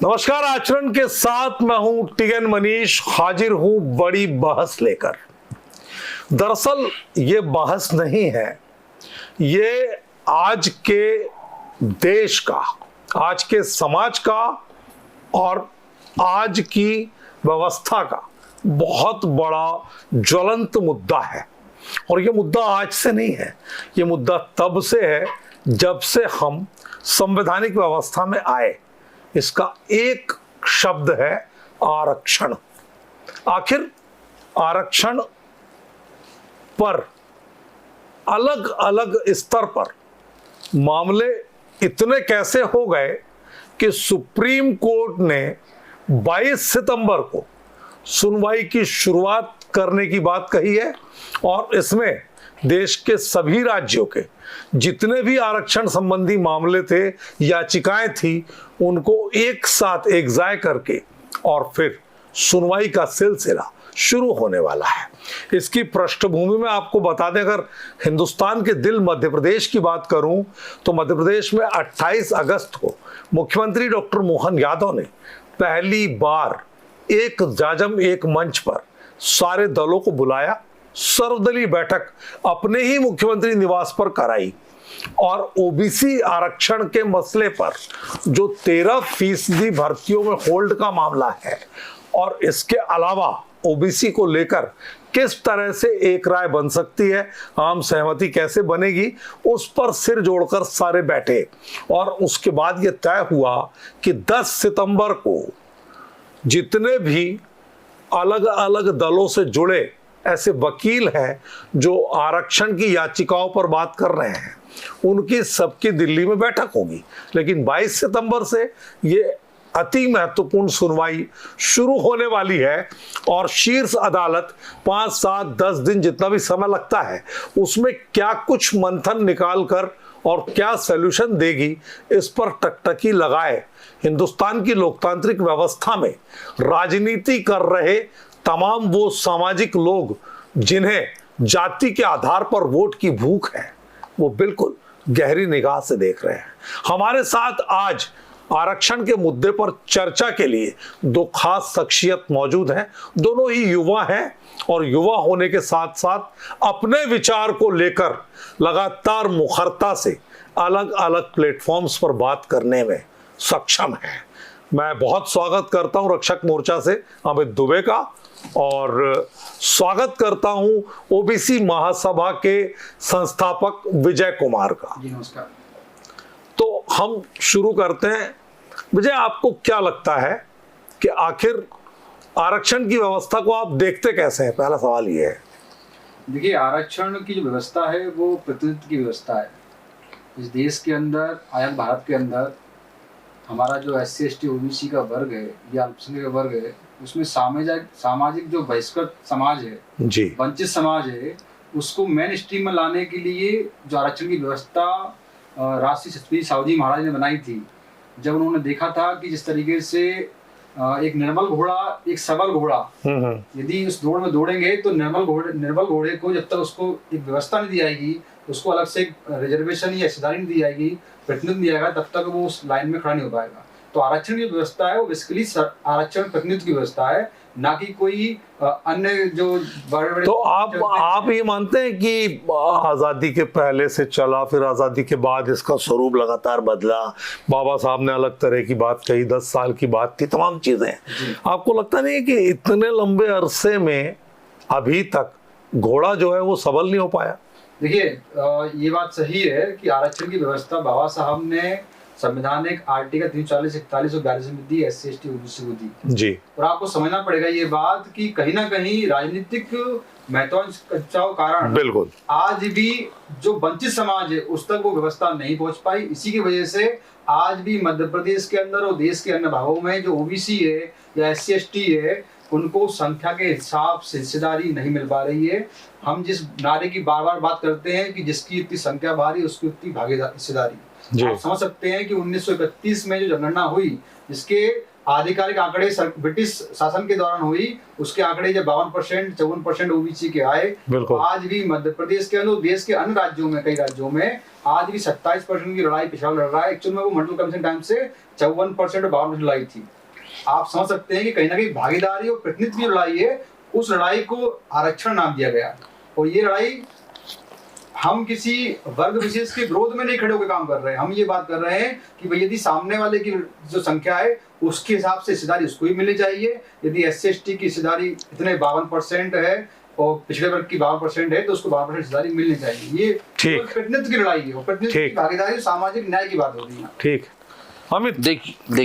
नमस्कार। आचरण के साथ मैं हूं टिगन मनीष, हाजिर हूं बड़ी बहस लेकर। दरअसल ये बहस नहीं है, ये आज के देश का, आज के समाज का और आज की व्यवस्था का बहुत बड़ा ज्वलंत मुद्दा है। और ये मुद्दा आज से नहीं है, ये मुद्दा तब से है जब से हम संवैधानिक व्यवस्था में आए। इसका एक शब्द है आरक्षण। आखिर आरक्षण पर अलग अलग स्तर पर मामले इतने कैसे हो गए कि सुप्रीम कोर्ट ने 22 सितंबर को सुनवाई की शुरुआत करने की बात कही है और इसमें देश के सभी राज्यों के जितने भी आरक्षण संबंधी मामले थे, याचिकाएं थी, उनको एक साथ एकजाय करके और फिर सुनवाई का सिलसिला शुरू होने वाला है। इसकी पृष्ठभूमि में आपको बता दें, अगर हिंदुस्तान के दिल मध्य प्रदेश की बात करूं तो मध्य प्रदेश में 28 अगस्त को मुख्यमंत्री डॉक्टर मोहन यादव ने पहली बार एक जाजम एक मंच पर सारे दलों को बुलाया, सर्वदलीय बैठक अपने ही मुख्यमंत्री निवास पर कराई और ओबीसी आरक्षण के मसले पर जो 13% भर्तियों में होल्ड का मामला है और इसके अलावा ओबीसी को लेकर किस तरह से एक राय बन सकती है, आम सहमति कैसे बनेगी, उस पर सिर जोड़कर सारे बैठे। और उसके बाद यह तय हुआ कि 10 सितंबर को जितने भी अलग अलग दलों से जुड़े ऐसे वकील हैं जो आरक्षण की याचिकाओं पर बात कर रहे हैं, उनकी सबकी दिल्ली में बैठक होगी। लेकिन 22 सितंबर से ये अति महत्वपूर्ण सुनवाई शुरू होने वाली है और शीर्ष अदालत 5, 7, 10 दिन जितना भी समय लगता है उसमें क्या कुछ मंथन निकाल कर और क्या सॉल्यूशन देगी, इस पर टकटकी लगाए हिंदुस्तान की लोकतांत्रिक व्यवस्था में राजनीति कर रहे तमाम वो सामाजिक लोग जिन्हें जाति के आधार पर वोट की भूख है, वो बिल्कुल गहरी निगाह से देख रहे हैं। हमारे साथ आज आरक्षण के मुद्दे पर चर्चा के लिए दो खास शख्सियत मौजूद हैं। दोनों ही युवा हैं और युवा होने के साथ साथ अपने विचार को लेकर लगातार मुखरता से अलग अलग प्लेटफॉर्म्स पर बात करने में सक्षम हैं। मैं बहुत स्वागत करता हूं रक्षक मोर्चा से अमित दुबे का और स्वागत करता हूं ओबीसी महासभा के संस्थापक विजय कुमार का। जी नमस्कार। तो हम शुरू करते हैं। विजय, आपको क्या लगता है कि आखिर आरक्षण की व्यवस्था को आप देखते कैसे हैं? पहला सवाल ये है। देखिए, आरक्षण की जो व्यवस्था है वो प्रतिनिधित्व की व्यवस्था है। इस देश के अंदर, आजाद भारत के अंदर हमारा जो SC ST OBC का वर्ग है या अल्पसंख्यक का वर्ग है, उसमें सामाजिक जो बहिष्कृत समाज है जी, वंचित समाज है, उसको मेन स्ट्रीम में लाने के लिए जो आरक्षण की व्यवस्था राष्ट्रीय छत्रपति साहू जी महाराज ने बनाई थी। जब उन्होंने देखा था कि जिस तरीके से एक निर्बल घोड़ा एक सबल घोड़ा यदि उस दौड़ में दौड़ेंगे तो निर्बल घोड़े को जब तक उसको एक व्यवस्था नहीं दी जाएगी, उसको अलग से रिजर्वेशन या हिस्सेदारी नहीं दी जाएगी, प्रतिनिधित्व दिया जाएगा, तब तक वो उस लाइन में खड़ा नहीं हो पाएगा। तो आरक्षण की व्यवस्था है वो बेसिकली आरक्षण प्रतिनिधित्व की व्यवस्था है, ना कि कोई अन्य जो बड़े। तो आप ये मानते हैं कि आजादी के पहले से चला, फिर आजादी के बाद इसका स्वरूप लगातार बदला, बाबा साहब ने अलग तरह की बात कही, 10 साल की बात थी, तमाम चीजें, आपको लगता नहीं है कि इतने लंबे अरसे में अभी तक घोड़ा जो है वो सबल नहीं हो पाया? देखिए, ये बात सही है कि आरक्षण की व्यवस्था बाबा साहब ने संवैधानिक आर्टिकल 340, 41 और 42 में दी, SC ST OBC को दी जी। और आपको समझना पड़ेगा ये बात कि कहीं ना कहीं राजनीतिक महत्वाकांक्षा के कारण बिल्कुल आज भी जो वंचित समाज है उस तक वो व्यवस्था नहीं पहुंच पाई। इसी की वजह से आज भी मध्य प्रदेश के अंदर और देश के अन्य भागों में जो OBC है या SC ST है, उनको संख्या के हिसाब से हिस्सेदारी नहीं मिल पा रही है। हम जिस नारे की बार बार बात करते हैं कि जिसकी इतनी संख्या भारी उसकी उतनी भागीदारी हिस्सेदारी, आप समझ सकते हैं कि 1931 में जो जनगणना हुई, जिसके आधिकारिक आंकड़े ब्रिटिश शासन के दौरान हुई, उसके आंकड़े जब 52% 54% ओबीसी के आए, आज भी मध्य प्रदेश के अंदर देश के अन्य राज्यों में, कई राज्यों में आज भी 27% की लड़ाई पिछड़ा लड़ रहा है। एक्चुअल में वो मंडल कमीशन टाइम से 54% और 52% लड़ाई थी। आप समझ सकते हैं कि कहीं ना कहीं भागीदारी और प्रतिनिधित्व की लड़ाई है, उस लड़ाई को आरक्षण नाम दिया गया। और ये लड़ाई हम किसी वर्ग विशेष के विरोध में नहीं खड़े होकर काम कर रहे हैं, हम ये बात कर रहे हैं कि भाई यदि सामने वाले की जो संख्या है उसके हिसाब से हिस्सेदारी उसको ही मिलनी चाहिए। यदि SC/ST की हिस्सेदारी इतने 52% है और पिछड़े वर्ग की 52% है तो उसको 52% हिस्सेदारी मिलनी चाहिए। ये प्रतिनिधित्व की लड़ाई है, प्रतिनिधित्व की भागीदारी, सामाजिक न्याय की बात होती है। ठीक, अमित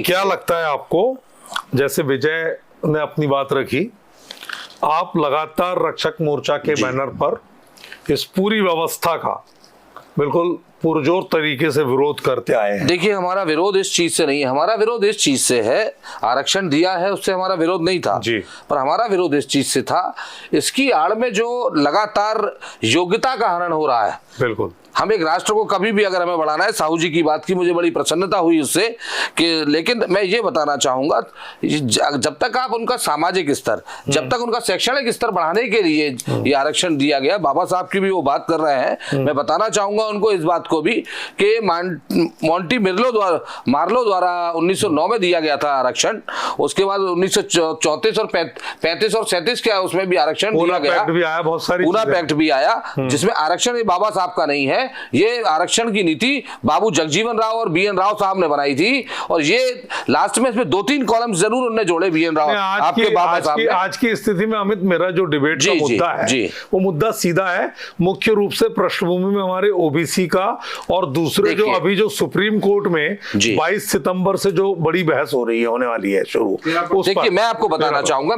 क्या लगता है आपको, जैसे विजय ने अपनी बात रखी, आप लगातार रक्षक मोर्चा के बैनर पर इस पूरी व्यवस्था का बिल्कुल पुरजोर तरीके से विरोध करते आए हैं। देखिए, हमारा विरोध इस चीज से नहीं है, हमारा विरोध इस चीज से है, आरक्षण दिया है उससे हमारा विरोध नहीं था जी। पर हमारा विरोध इस चीज से था, इसकी आड़ में जो लगातार योग्यता का हनन हो रहा है। बिल्कुल, हम एक राष्ट्र को कभी भी अगर हमें बढ़ाना है, साहू जी की बात की मुझे बड़ी प्रसन्नता हुई उससे कि, लेकिन मैं ये बताना चाहूंगा जब तक आप उनका सामाजिक स्तर, जब तक उनका शैक्षणिक स्तर बढ़ाने के लिए ये आरक्षण दिया गया, बाबा साहब की भी वो बात कर रहे हैं, मैं बताना चाहूंगा उनको इस बात को भी कि मोंटी मार्लो द्वारा 1909 में दिया गया था आरक्षण, उसके बाद 1934 और 35 और 37 के उसमें भी आरक्षण दिया गया, बहुत सारी पूना पैक्ट भी आया जिसमें आरक्षण बाबा साहब का नहीं है, ये आरक्षण की नीति बाबू जगजीवन राव और BN राव साहब ने बनाई थी। और ये लास्ट में इसमें 2-3 कॉलम जरूर उन्होंने जोड़े BN राव आपके बाबा साहब ने। आज की स्थिति में अमित, मेरा जो डिबेट का मुद्दा है वो मुद्दा सीधा है, मुख्य रूप से पृष्ठभूमि में हमारे ओबीसी का, और दूसरे जो अभी जो सुप्रीम कोर्ट में 22 सितंबर से जो बड़ी बहस हो रही है, होने वाली है शुरू। देखिए, मैं आपको बताना चाहूंगा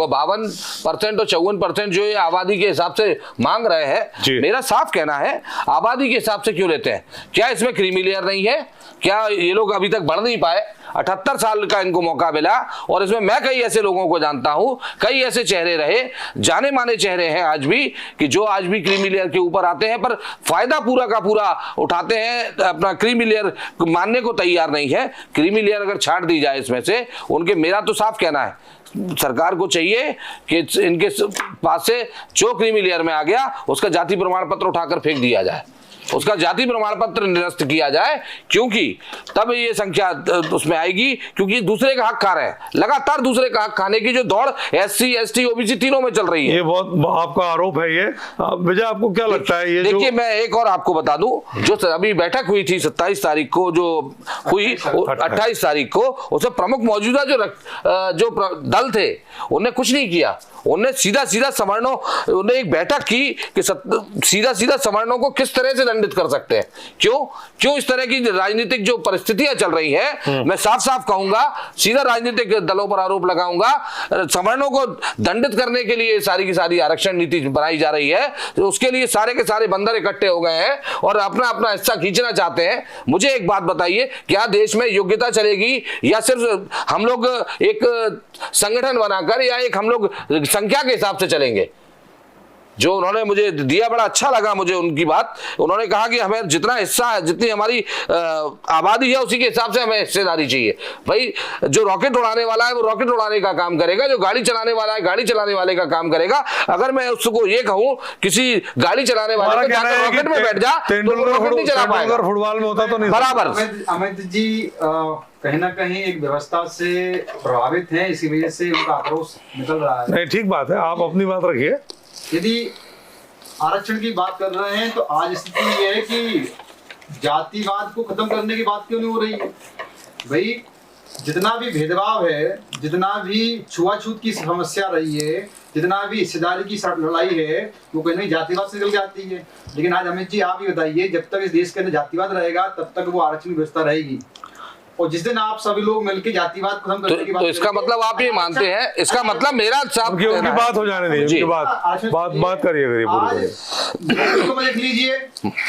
52% और 54% जो ये आबादी के हिसाब से मांग रहे हैं, मेरा साफ कहना है आबादी के हिसाब से क्यों लेते हैं? क्या इसमें क्रीमी लेयर नहीं है? क्या ये लोग अभी तक बढ़ नहीं पाए? 78 साल का इनको मौका मिला और इसमें मैं कई ऐसे लोगों को जानता हूं, कई ऐसे चेहरे रहे, जाने माने चेहरे हैं आज भी, कि जो आज भी क्रीमी लेयर के ऊपर आते हैं पर फायदा पूरा का पूरा उठाते हैं, अपना क्रीमी लेयर मानने को तैयार नहीं है। क्रीमी लेयर अगर छाट दी जाए इसमें से उनके, मेरा तो साफ कहना है सरकार को चाहिए कि इनके पास से जो क्रीमी लेयर में आ गया उसका जाति प्रमाण पत्र उठाकर फेंक दिया जाए, उसका जाति प्रमाण पत्र निरस्त किया जाए, क्योंकि तब ये संख्या उसमें आएगी, क्योंकि दूसरे का हक खा रहे हैं, लगातार दूसरे का हक खाने की जो दौड़ SC ST OBC तीनों में चल रही है। ये बहुत आपका आरोप है ये, विजय आपको क्या लगता है? ये देखिए, मैं एक और आपको बता दूं, जो अभी बैठक हुई थी 27 तारीख को, जो हुई 28 तारीख को, उसमें प्रमुख मौजूदा जो दल थे उन्होंने कुछ नहीं किया, उन्होंने सीधा सवर्णों, उन्होंने एक बैठक की कि सीधा सवर्णों को किस तरह से दंडित कर सकते हैं। क्यों इस तरह की राजनीतिक जो परिस्थितियां चल रही है, मैं साफ कहूंगा, सीधा राजनीतिक दलों पर आरोप लगाऊंगा, सवर्णों को दंडित करने के लिए सारी की सारी आरक्षण नीति बनाई जा रही है, तो उसके लिए सारे के सारे बंदर इकट्ठे हो गए हैं और अपना अपना हिस्सा खींचना चाहते हैं। मुझे एक बात बताइए, क्या देश में योग्यता चलेगी या सिर्फ हम लोग एक संगठन बनाकर या एक हम लोग संख्या के हिसाब से चलेंगे? जो उन्होंने मुझे दिया बड़ा अच्छा लगा मुझे उनकी बात, उन्होंने कहा कि हमें जितना हिस्सा है, जितनी हमारी आबादी है उसी के हिसाब से हमें हिस्सेदारी चाहिए। भाई, जो रॉकेट उड़ाने वाला है वो रॉकेट उड़ाने का काम करेगा, जो गाड़ी चलाने वाला है गाड़ी चलाने वाले का काम करेगा। अगर मैं उसको ये कहूं किसी गाड़ी चलाने वाले को रॉकेट में बैठ जा तो रॉकेट नहीं चला पाएगा, फुटबॉल में होता तो नहीं बराबर। अमित जी कहीं ना कहीं एक व्यवस्था से प्रभावित है, इसी वजह से उनका आक्रोश निकल रहा है। नहीं, ठीक बात है, आप अपनी बात रखिए। यदि आरक्षण की बात कर रहे हैं तो आज स्थिति ये है कि जातिवाद को खत्म करने की बात क्यों नहीं हो रही है? भाई, जितना भी भेदभाव है, जितना भी छुआछूत की समस्या रही है, जितना भी हिस्सेदारी की लड़ाई है, वो कहीं जातिवाद से निकल के आती है। लेकिन आज अमित जी आप ही बताइए, जब तक इस देश के अंदर जातिवाद रहेगा तब तक वो आरक्षण की व्यवस्था रहेगी, और जिस दिन आप सभी लोग मिलकर जातिवाद खत्म करने की बात, तो इसका मतलब आप ये मानते हैं, इसका मतलब मेरा साहब उनकी बात हो जाने दीजिए, उनकी बात करिए। देख लीजिए,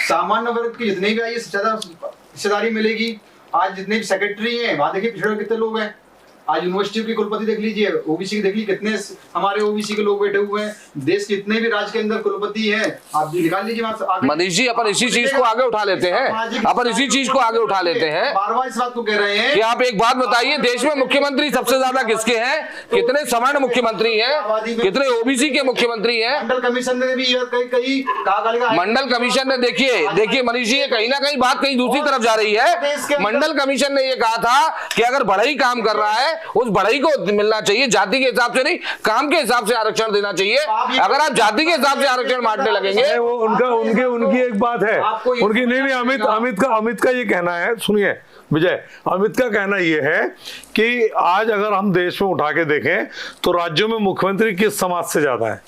सामान्य वर्ग की जितनी भी आई हिस्सेदारी मिलेगी। आज जितने भी सेक्रेटरी हैं वहां देखिए पिछड़े कितने लोग हैं, आज यूनिवर्सिटी के कुलपति देख लीजिए, ओबीसी के देख लीजिए, कितने हमारे ओबीसी के लोग बैठे हुए हैं। देश के जितने भी राज्य के अंदर कुलपति हैं, आप निकाल लीजिए वहां से। मनीष जी, अपन इसी चीज को आगे उठा लेते हैं, अपन इसी चीज को आगे उठा लेते हैं। बार-बार इस बात को कह रहे हैं कि आप एक बात बताइए, देश में मुख्यमंत्री सबसे ज्यादा किसके हैं? कितने सवर्ण मुख्यमंत्री हैं? कितने ओबीसी के मुख्यमंत्री हैं? मंडल कमीशन ने भी कहीं कहा, मंडल कमीशन ने देखिए मनीष जी, कहीं ना कहीं बात कहीं दूसरी तरफ जा रही है। मंडल कमीशन ने ये कहा था कि अगर बढ़ई काम कर रहा है, उस बढ़ई को मिलना चाहिए, जाति के हिसाब से नहीं, काम के हिसाब से आरक्षण देना चाहिए। अगर आप जाति के हिसाब से आरक्षण बांटने लगेंगे, वो उनकी एक बात है, उनकी नहीं, अमित का ये कहना है, सुनिए विजय, अमित का कहना ये है कि आज अगर हम देश में उठा के देखें तो राज्यों में मुख्यमंत्री किस समाज से ज्यादा है?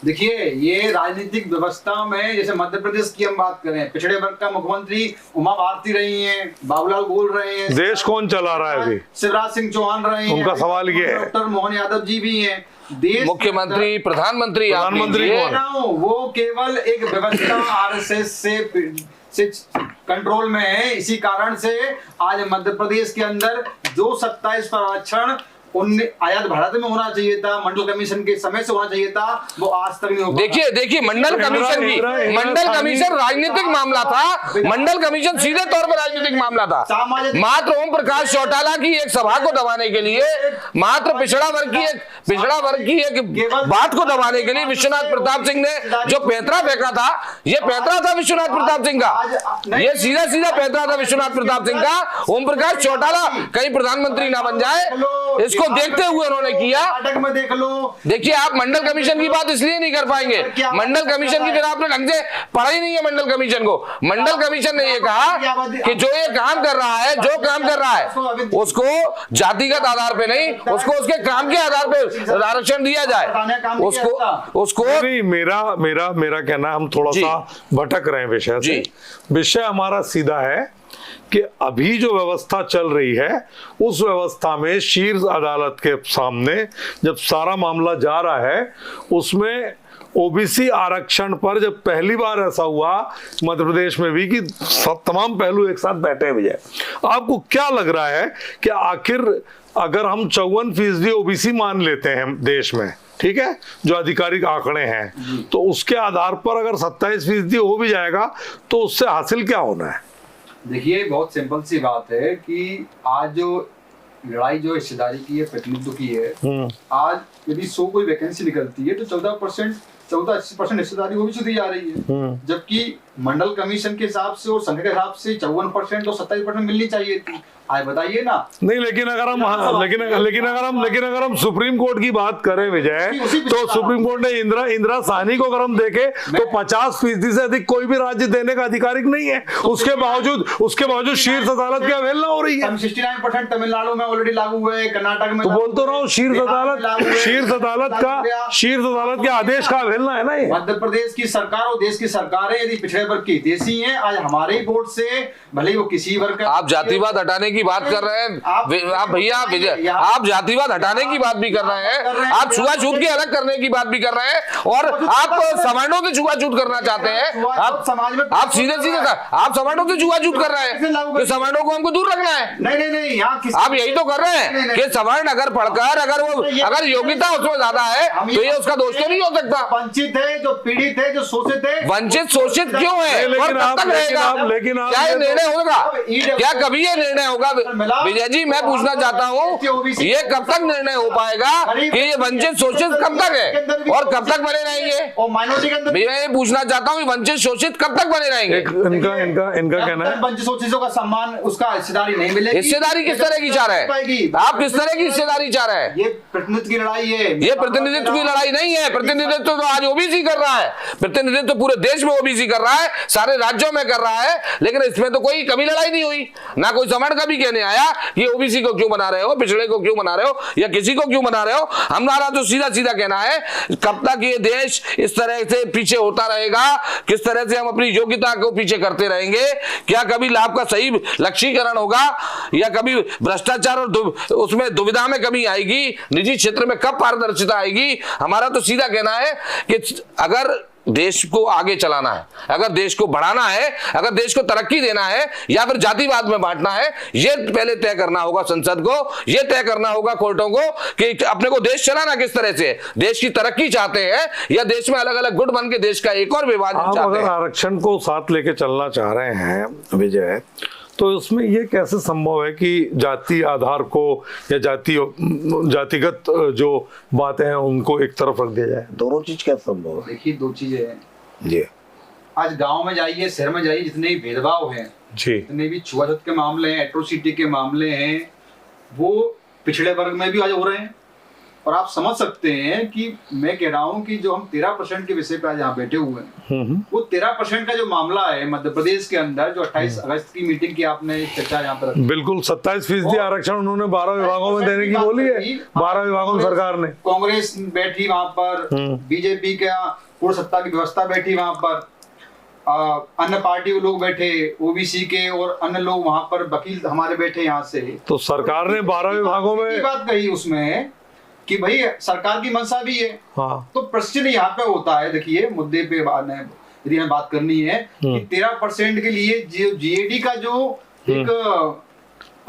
देखिए, ये राजनीतिक व्यवस्था में, जैसे मध्य प्रदेश की हम बात करें, पिछड़े वर्ग का मुख्यमंत्री उमा भारती रही हैं, बाबूलाल बोल रहे हैं। देश कौन चला रहा है अभी? शिवराज सिंह चौहान रहे हैं। उनका सवाल ये है, डॉक्टर मोहन यादव जी भी हैं। देश मुख्यमंत्री, प्रधानमंत्री वो केवल एक व्यवस्था आरएसएस से कंट्रोल में है। इसी कारण से आज मध्य प्रदेश के अंदर जो 27 आरक्षण आयात भारत में होना चाहिए था, मंडल कमीशन के समय से होना चाहिए था, वो आज तक नहीं हो पाया। देखिए मंडल कमीशन राजनीतिक मामला था। मंडल कमीशन सीधे तौर पर राजनीतिक मामला था। मात्र ओम प्रकाश चौटाला की एक सभा को दबाने के लिए, मात्र पिछड़ा वर्ग की एक बात को दबाने के लिए विश्वनाथ प्रताप सिंह ने जो पैंतरा फेंका था, ये पैंतरा था विश्वनाथ प्रताप सिंह का, ये सीधा पैंतरा था विश्वनाथ प्रताप सिंह का। ओम प्रकाश चौटाला कहीं प्रधानमंत्री ना बन जाए, इसको देखते हुए उन्होंने किया। में देख लो। देखिए, आप मंडल कमीशन की बात इसलिए नहीं कर पाएंगे, मंडल कमीशन की फिर आपने ढंग से पढ़ा ही नहीं है मंडल कमीशन को। मंडल कमीशन ने ये कहा कि जो ये काम कर रहा है, उसको जातिगत आधार पे नहीं, उसको उसके काम के आधार पे आरक्षण दिया जाए। उसको नहीं, मेरा कहना, हम थोड़ा सा भटक रहे हैं विषय से। विषय हमारा सीधा है कि अभी जो व्यवस्था चल रही है, उस व्यवस्था में शीर्ष अदालत के सामने जब सारा मामला जा रहा है, उसमें ओबीसी आरक्षण पर जब पहली बार ऐसा हुआ मध्य प्रदेश में भी कि तमाम पहलू एक साथ बैठे हुए हैं, आपको क्या लग रहा है कि आखिर अगर हम 54% ओबीसी मान लेते हैं देश में, ठीक है, जो आधिकारिक आंकड़े हैं, तो उसके आधार पर अगर 27% हो भी जाएगा तो उससे हासिल क्या होना है? देखिए, बहुत सिंपल सी बात है कि आज जो लड़ाई जो हिस्सेदारी की है, प्रतिनिधित्व की है, आज यदि 100 कोई वैकेंसी निकलती है तो 14-80% हिस्सेदारी वो भी दी जा रही है, जबकि मंडल कमीशन के हिसाब से और संघ के हिसाब से 54% और 27% मिलनी चाहिए थी। आज बताइए ना। नहीं, लेकिन अगर हम सुप्रीम कोर्ट की बात करें विजय, तो सुप्रीम कोर्ट ने इंदिरा साहनी को अगर हम देखें तो 50% से अधिक कोई भी राज्य देने का अधिकारिक नहीं है। उसके बावजूद शीर्ष अदालत की अवहेलना हो रही है। 69% तमिलनाडु में ऑलरेडी लागू है, कर्नाटक में। तो बोलते रहो, शीर्ष अदालत के आदेश का अवहेलना है ना ये। मध्य प्रदेश की सरकार और देश की सरकारें यदि पिछड़े वर्ग की देशी हैं, आज हमारे ही बोर्ड से भले वो किसी वर्ग, आप जातिवाद हटाने की बात कर रहे हैं, आप भैया विजय, आप जातिवाद हटाने की बात भी कर रहे हैं, आप छुआछूत के अलग करने की बात भी कर रहे हैं, और आप सवर्णों से छुआछूत करना चाहते हैं। आप सीधे आप सवर्णों से छुआछूत कर रहे हैं कि सवर्णों को हमको दूर रखना है। नहीं, आप यही तो कर रहे हैं कि सवर्ण अगर पढ़कर अगर योग्यता उसमें ज्यादा है तो ये उसका दोष तो नहीं हो सकता। वंचित है, जो पीड़ित है, जो शोषित है, वंचित शोषित क्यों है, और कब तक रहेगा? क्या ये निर्णय होगा? क्या कभी ये निर्णय होगा? विजय जी, मैं पूछना चाहता हूँ, ये कब तक निर्णय हो पाएगा कि ये वंचित शोषित कब तक है और कब तक बने रहेंगे? मैं ये पूछना चाहता हूँ, वंचित शोषित कब तक बने रहेंगे? इनका कहना है वंचित शोषितों का सम्मान, उसका हिस्सेदारी नहीं मिलेगी। हिस्सेदारी किस तरह की चाह रहे हैं आप? किस तरह की हिस्सेदारी चाह रहे हैं? ये प्रतिनिधित्व की लड़ाई है। ये प्रतिनिधित्व की लड़ाई नहीं है। प्रतिनिधित्व तो आज ओबीसी कर रहा है, प्रतिनिधित्व पूरे देश में ओबीसी कर रहा है, सारे राज्यों में कर रहा है, लेकिन इसमें तो कोई कभी लड़ाई नहीं हुई। ना कोई सवर्ण कभी कहने आया ये ओबीसी को क्यों बना रहे हो, पिछड़े को क्यों बना रहे हो, या किसी को क्यों बना रहे हो। हमारा तो सीधा सीधा कहना है, कब तक ये देश इस तरह से पीछे होता रहेगा, किस तरह से हम अपनी योग्यता को पीछे करते रहेंगे, क्या कभी लाभ का सही लक्ष्यीकरण होगा, या कभी भ्रष्टाचार और उसमें दुविधा में कमी आएगी, निजी क्षेत्र में कब पारदर्शिता आएगी। हमारा तो सीधा कहना है कि अगर देश को आगे चलाना है, अगर देश को बढ़ाना है, अगर देश को तरक्की देना है या फिर जातिवाद में बांटना है, ये पहले तय करना होगा संसद को, ये तय करना होगा कोर्टों को कि अपने को देश चलाना किस तरह से है। देश की तरक्की चाहते हैं या देश में अलग अलग गुट बन के देश का एक और विभाजन चाहते अगर हैं। आरक्षण को साथ लेके चलना चाह रहे हैं विजय, तो इसमें ये कैसे संभव है कि जाति आधार को या जातिगत जो बातें हैं उनको एक तरफ रख दिया जाए? दोनों चीज कैसे संभव है? देखिए, दो चीजें हैं जी। आज गांव में जाइए, शहर में जाइए, जितने भी भेदभाव हैं, जी। जितने भी छुआछूत के मामले हैं, एट्रोसिटी के मामले हैं, वो पिछड़े वर्ग में भी आज हो रहे हैं। और आप समझ सकते हैं कि मैं कह रहा हूं कि जो हम 13% के विषय पे आज यहाँ बैठे हुए हैं, वो 13% का जो मामला है मध्य प्रदेश के अंदर, जो 28 अगस्त की मीटिंग की आपने चर्चा यहाँ पर, बिल्कुल 27% आरक्षण उन्होंने 12 विभागों में देने की बोली है। 12 विभागों में सरकार ने, कांग्रेस बैठी वहां पर, बीजेपी का पूर्ण सत्ता की व्यवस्था बैठी वहां पर, अन्य पार्टी के लोग बैठे, ओबीसी के और अन्य लोग वहां पर, वकील हमारे बैठे यहाँ से। तो सरकार ने 12 विभागों में बात कही उसमें कि भाई सरकार की मंशा भी है। हाँ। तो प्रश्न यहाँ पे होता है, देखिए मुद्दे पे यदि हमें बात करनी है कि 13% के लिए जो जीएडी का जो एक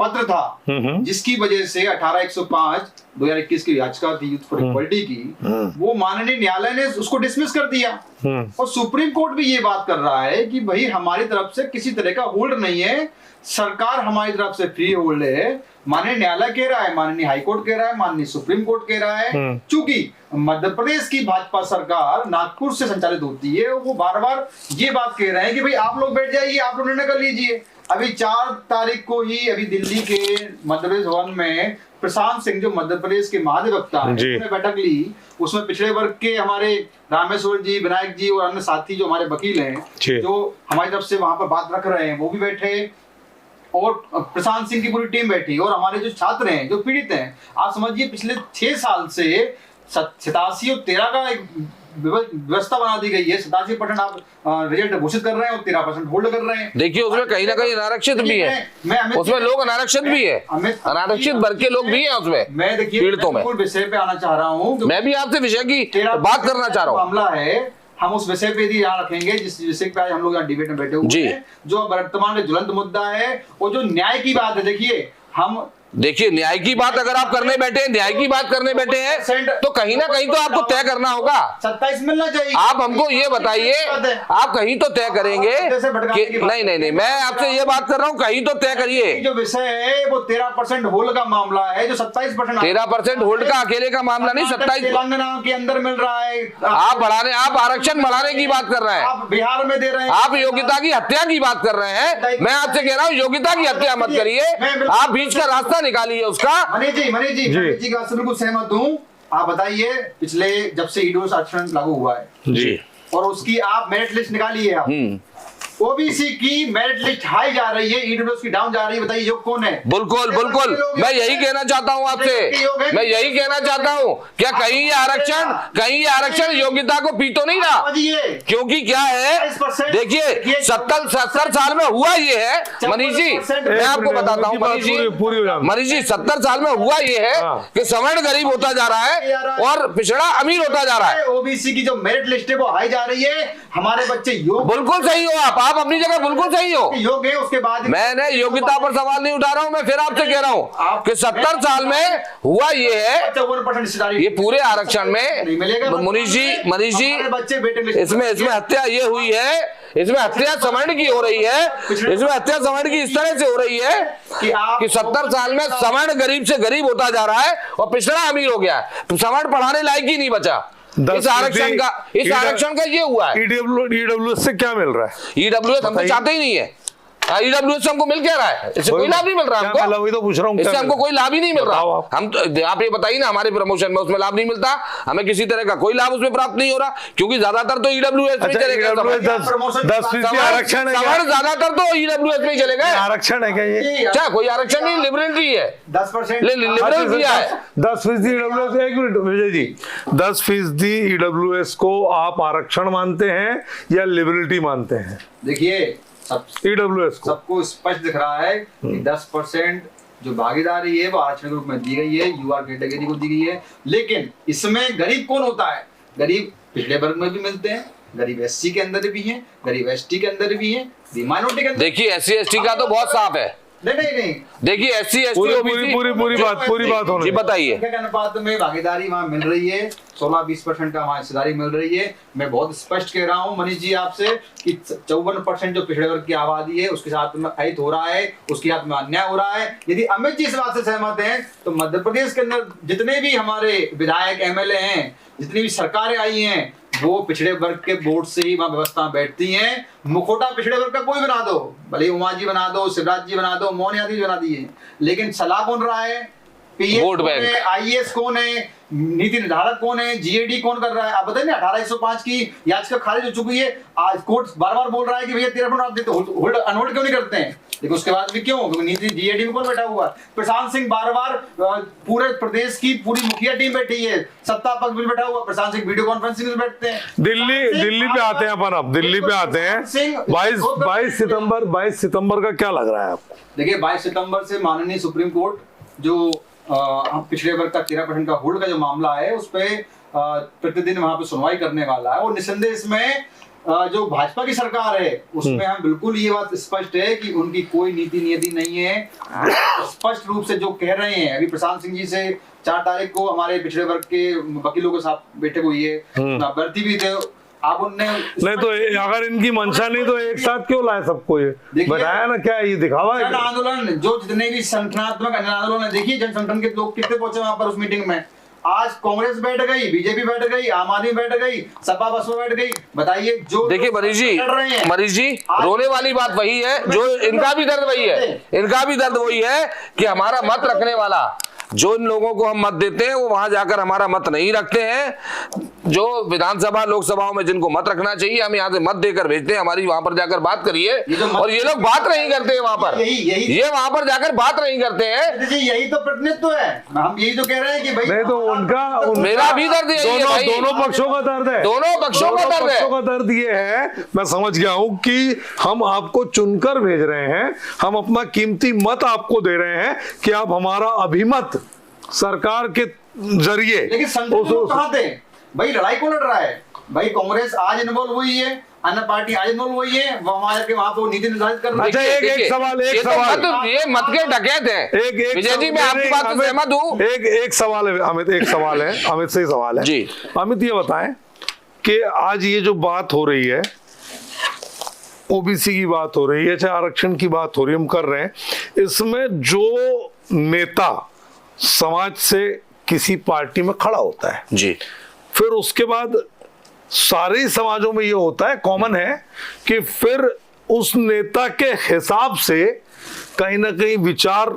पत्र था, जिसकी वजह से 18/105 2021 की याचिका थी यूथ फॉर इक्वलिटी की, वो माननीय न्यायालय ने उसको डिसमिस कर दिया। और सुप्रीम कोर्ट भी ये बात कर रहा है कि भाई हमारी तरफ से किसी तरह का होल्ड नहीं है, सरकार हमारी तरफ से फ्री होल्ड है। माननीय न्यायालय कह रहा है, माननीय हाईकोर्ट कह रहा है, माननीय सुप्रीम कोर्ट कह रहा है। चूंकि मध्य प्रदेश की भाजपा सरकार नागपुर से संचालित होती है, वो बार बार ये बात कह रहे हैं कि भाई आप लोग बैठ जाइए, आप लोग निर्णय कर लीजिए। अभी 4 तारीख को ही अभी दिल्ली के मध्य प्रदेश भवन में प्रशांत सिंह जो मध्य प्रदेश के महाधिवक्ता हैं, उन्होंने बैठक ली। उसमें पिछड़े वर्ग के हमारे रामेश्वर जी, विनायक जी और अन्य साथी जो हमारे वकील हैं, जो हमारी तरफ से वहां पर बात रख रहे हैं, वो भी बैठे। और प्रशांत सिंह की पूरी टीम बैठी। और हमारे जो छात्र हैं, जो पीड़ित हैं, आप समझिए पिछले 6 साल से 87 और 13 का एक व्यवस्था बना दी गई है। 87% आप रिजल्ट घोषित कर रहे हैं और 13% होल्ड कर रहे हैं। देखिए उसमें कहीं ना कहीं अनारक्षित भी है, उसमें लोग अनारक्षित भी है, अनारक्षित वर्ग के लोग भी हैं उसमें। मैं देखिए पीड़ितों में विषय पे आना चाह रहा हूँ, मैं भी आपसे विषय की बात करना चाह रहा हूँ। मामला है, हम उस विषय पे भी यहाँ रखेंगे जिस विषय पे आज हम लोग यहाँ डिबेट में बैठे हुए हैं, जो वर्तमान में ज्वलंत मुद्दा है। और जो न्याय की बात है, देखिए न्याय की बात अगर आप करने बैठे हैं, न्याय की बात करने बैठे हैं, तो कहीं ना कहीं तो आपको तय करना होगा। 27 मिलना चाहिए। आप हमको ये बताइए, आप कहीं तो तय करेंगे कि नहीं, मैं आपसे ये बात कर रहा हूँ, कहीं तो तय करिए। जो विषय है वो 13% होल्ड का मामला है, जो 27% 13% होल्ड का अकेले का मामला नहीं, 27 तेलंगाना के अंदर मिल रहा है। आप आरक्षण बढ़ाने की बात कर रहे हैं, आप बिहार में दे रहे हैं, आप योग्यता की हत्या की बात कर रहे हैं। मैं आपसे कह रहा हूँ योग्यता की हत्या मत करिए, आप बीच का रास्ता निकालिए उसका। मनीष जी की बात से बिल्कुल सहमत हूँ। आप बताइए, पिछले जब से ईडब्ल्यूएस आरक्षण लागू हुआ है जी, और उसकी आप मेरिट लिस्ट निकालिए, आप ओबीसी की मेरिट लिस्ट हाई जा रही है, ईडब्ल्यूएस की डाउन जा रही है। बताइए योग कौन है? बिल्कुल मैं यही कहना चाहता हूं आपसे, मैं यही कहना चाहता हूं, क्या कहीं ये आरक्षण योग्यता को पी तो नहीं रहा? क्योंकि क्या है, देखिए 70 साल में हुआ ये है मनीष जी, मैं आपको बताता हूं मनीष जी 70 साल में हुआ ये है कि सवर्ण गरीब होता जा रहा है और पिछड़ा अमीर होता जा रहा है। ओबीसी की जो मेरिट लिस्ट है वो हाई जा रही है, हमारे बच्चे योग। बिल्कुल सही हो आप अपनी जगह बिल्कुल सही हो। योग है, उसके बाद मैंने योग्यता पर सवाल नहीं उठा रहा हूं, मैं फिर आपसे कह रहा हूं कि 70 साल में हुआ ये है, 54% ये पूरे आरक्षण में मनीष जी इसमें हत्या ये हुई है, इसमें हत्या सवर्ण की हो रही है, इसमें हत्या सवर्ण की इस तरह से हो रही है कि 70 साल में सवर्ण गरीब से गरीब होता जा रहा है और पिछड़ा अमीर हो गया है, सवर्ण पढ़ाने लायक ही नहीं बचा। इस आरक्षण का ये हुआ है। ईडब्ल्यूएस से क्या मिल रहा है? ईडब्ल्यूएस हम तो चाहते ही नहीं है। ईडब्ल्यूएस हमको मिल क्या रहा है? इससे कोई लाभ नहीं मिल रहा हमको, वही तो पूछ रहा हूँ, इससे हमको कोई लाभ ही नहीं मिल रहा। हम तो आप ये बताइए ना, हमारे प्रमोशन में उसमें लाभ नहीं मिलता, हमें किसी तरह का कोई लाभ उसमें प्राप्त नहीं हो रहा, क्योंकि ज्यादातर तो ईडब्ल्यूएस में चलेगा। 10% आरक्षण है, ज्यादातर तो ईडब्ल्यूएस में चलेगा। आरक्षण है क्या ये? क्या कोई आरक्षण नहीं, लिबरलिटी है, 10% लिबरल दिया है। 10% ईडब्ल्यूएस। एक मिनट विजय जी, 10% ईडब्ल्यूएस को आप आरक्षण मानते हैं या लिबरलिटी मानते हैं? देखिए ईडब्ल्यूएस को सबको स्पष्ट दिख रहा है कि 10% जो भागीदारी है वो आरक्षण के रूप में दी गई है, यूआर कैटेगरी को दी गई है। लेकिन इसमें गरीब कौन होता है? गरीब पिछड़े वर्ग में भी मिलते हैं, गरीब एससी के अंदर भी हैं, गरीब एसटी के अंदर भी हैं, माइनॉरिटी के अंदर। देखिए SC ST का तो बहुत साफ है। नहीं देखिए SC ST पूरी OBC पूरी बात होने जी बताइए। के अनुपात में भागीदारी वहाँ मिल रही है, 16-20% का वहाँ हिस्सेदारी मिल रही है। मैं बहुत स्पष्ट कह रहा हूँ मनीष जी आपसे कि 54% जो पिछड़े वर्ग की आबादी है उसके साथ में अहित हो रहा है, उसके साथ में अन्याय हो रहा है। यदि अमित जी इस बात से सहमत हैं तो मध्य प्रदेश के अंदर जितने भी हमारे विधायक MLA हैं, जितनी भी सरकारें आई हैं, वो पिछड़े वर्ग के बोर्ड से ही वहां व्यवस्था बैठती हैं। मुखोटा पिछड़े वर्ग का कोई बना दो, भले उमा जी बना दो, शिवराज जी बना दो, मोहन यादव जी बना दिए, लेकिन सलाह कौन रहा है? PS वोट कौन बैंक। है? IAS कौन है? नीति निर्धारक कौन है? GAD कौन कर रहा है? आप बताइए ना, 1805 की याचिका खारिज हो चुकी है, आज कोर्ट बार बार बोल रहा है कि भैया 13% आप देते, होल्ड अनहोल्ड क्यों नहीं करते हैं? लेकिन उसके बाद भी क्यों? क्योंकि नीति GAD में कौन बैठा हुआ? प्रशांत सिंह बार बार पूरे प्रदेश की पूरी मुखिया टीम बैठी है, सत्ता पक्ष भी बैठा हुआ, प्रशांत सिंह वीडियो कॉन्फ्रेंसिंग में बैठते हैं। दिल्ली पे आते हैं अपन, अब दिल्ली पे आते हैं। 22 सितंबर का क्या लग रहा है आपको? देखिए 22 सितंबर से माननीय सुप्रीम कोर्ट जो पिछड़े वर्ग का 13% का होल्ड का जो मामला है उस पे प्रतिदिन वहां पे सुनवाई करने वाला है। और निसंदेह इसमें जो भाजपा की सरकार है उसमें हम बिल्कुल ये बात स्पष्ट है कि उनकी कोई नीति नियति नहीं है। स्पष्ट रूप से जो कह रहे हैं, अभी प्रशांत सिंह जी से 4 तारीख को हमारे पिछड़े वर्ग के वकीलों के साथ बैठक हुई है, भर्ती भी थे। आप उनने नहीं तो अगर इनकी मंशा नहीं तो एक साथ क्यों लाए सबको? ये बताया ना, क्या ये दिखावा है? आंदोलन जो जितने भी संगठनात्मक आंदोलन है, देखिए जनसंगठन के लोग कितने पहुंचे वहां पर उस मीटिंग में। आज कांग्रेस बैठ गई, बीजेपी बैठ गई, आम आदमी बैठ गई, सपा बसपा बैठ गई। बताइए जो देखिए मनीष जी रोने वाली बात वही है, जो इनका भी दर्द वही है, इनका भी दर्द वही है कि हमारा मत रखने वाला, जो इन लोगों को हम मत देते हैं वो वहां जाकर हमारा मत नहीं रखते हैं। जो विधानसभा लोकसभाओं में जिनको मत रखना चाहिए हम यहाँ से मत देकर भेजते हैं, हमारी वहां पर जाकर बात करिए, और ये लोग बात नहीं करते हैं वहां पर, ये वहां पर जाकर बात नहीं करते हैं। यही तो प्रतिनिधित्व है, हम यही तो कह रहे हैं कि भाई नहीं तो उनका मेरा भी दर्द यही है भाई। दोनों पक्षों का दर्द है, दोनों पक्षों का दर्द ये है। मैं समझ गया हूं कि हम आपको चुनकर भेज रहे हैं, हम अपना कीमती मत आपको दे रहे हैं कि आप हमारा अभिमत सरकार के जरिए। लेकिन संगठन कहां थे भाई? लड़ाई कौन लड़ रहा है भाई? कांग्रेस आज इन्वॉल्व हुई है, अन्य पार्टी आज इन्वॉल्व हुई है, वो हमारे के वहां पे नीति निर्धारित कर रही है। अच्छा एक सवाल ये मत के डकैत है। विजय जी मैं आपकी बात से सहमत हूं। एक सवाल है अमित, एक सवाल है अमित से सवाल है जी। अमित ये बताएं कि आज ये जो बात हो रही है, ओबीसी की बात हो रही है, चाहे आरक्षण की बात हो रही है, हम कर रहे हैं, इसमें जो नेता समाज से किसी पार्टी में खड़ा होता है जी, फिर उसके बाद सारे समाजों में ये होता है, कॉमन है कि फिर उस नेता के हिसाब से कहीं ना कहीं विचार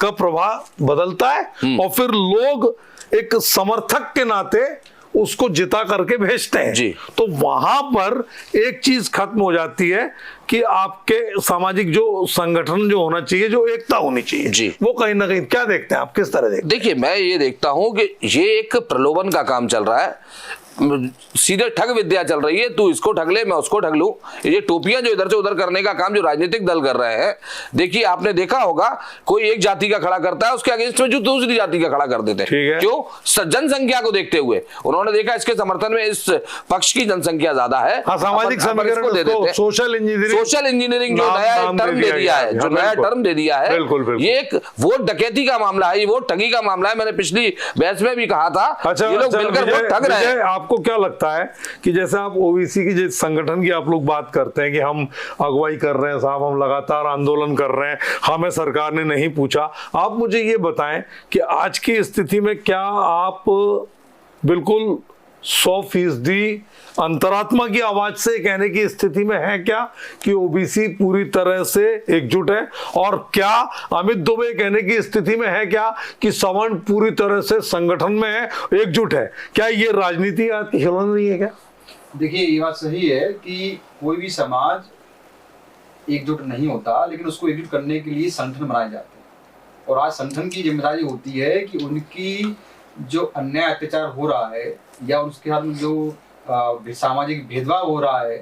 का प्रभाव बदलता है और फिर लोग एक समर्थक के नाते उसको जिता करके भेजते हैं जी। तो वहां पर एक चीज खत्म हो जाती है कि आपके सामाजिक जो संगठन जो होना चाहिए, जो एकता होनी चाहिए जी, वो कहीं ना कहीं क्या देखते हैं आप, किस तरह देखते हैं? देखिए मैं ये देखता हूं कि ये एक प्रलोभन का काम चल रहा है, सीधे ठग विद्या चल रही है, तू इसको ठग ले मैं उसको ठग लूं। ये टोपियां जो इधर से उधर करने का काम जो राजनीतिक दल कर रहे हैं, देखिए आपने देखा होगा कोई एक जाति का खड़ा करता है उसके अगेंस्ट में जो दूसरी जाति का खड़ा कर देते हैं। क्यों? जनसंख्या को देखते हुए उन्होंने देखा इसके समर्थन में इस पक्ष की जनसंख्या ज्यादा है, सामाजिक समीकरण, सोशल इंजीनियरिंग जो नया टर्म दे दिया है, जो नया टर्म दे दिया है, ये एक वोट डकैती का मामला है, ये वोट ठगी का मामला है। मैंने पिछली बहस में भी कहा था, ये लोग मिलकर वोट ठग रहे हैं। आपको क्या लगता है कि जैसे आप ओबीसी की जिस संगठन की आप लोग बात करते हैं कि हम अगुवाई कर रहे हैं साहब, हम लगातार आंदोलन कर रहे हैं, हमें सरकार ने नहीं पूछा, आप मुझे ये बताएं कि आज की स्थिति में क्या आप बिल्कुल 100% अंतरात्मा की आवाज से कहने की स्थिति में है क्या कि ओबीसी पूरी तरह से एकजुट है, और क्या अमित दुबे कहने की स्थिति में है क्या कि सवर्ण पूरी तरह से संगठन में है, एकजुट है? क्या ये राजनीति आपकी खिलौना नहीं है क्या? देखिए ये बात सही है कि कोई भी समाज एकजुट नहीं होता, लेकिन उसको एकजुट करने के लिए संगठन बनाए जाते हैं, और आज संगठन की जिम्मेदारी होती है कि उनकी जो अन्याय अत्याचार हो रहा है या उसके साथ में जो सामाजिक भेदभाव हो रहा है,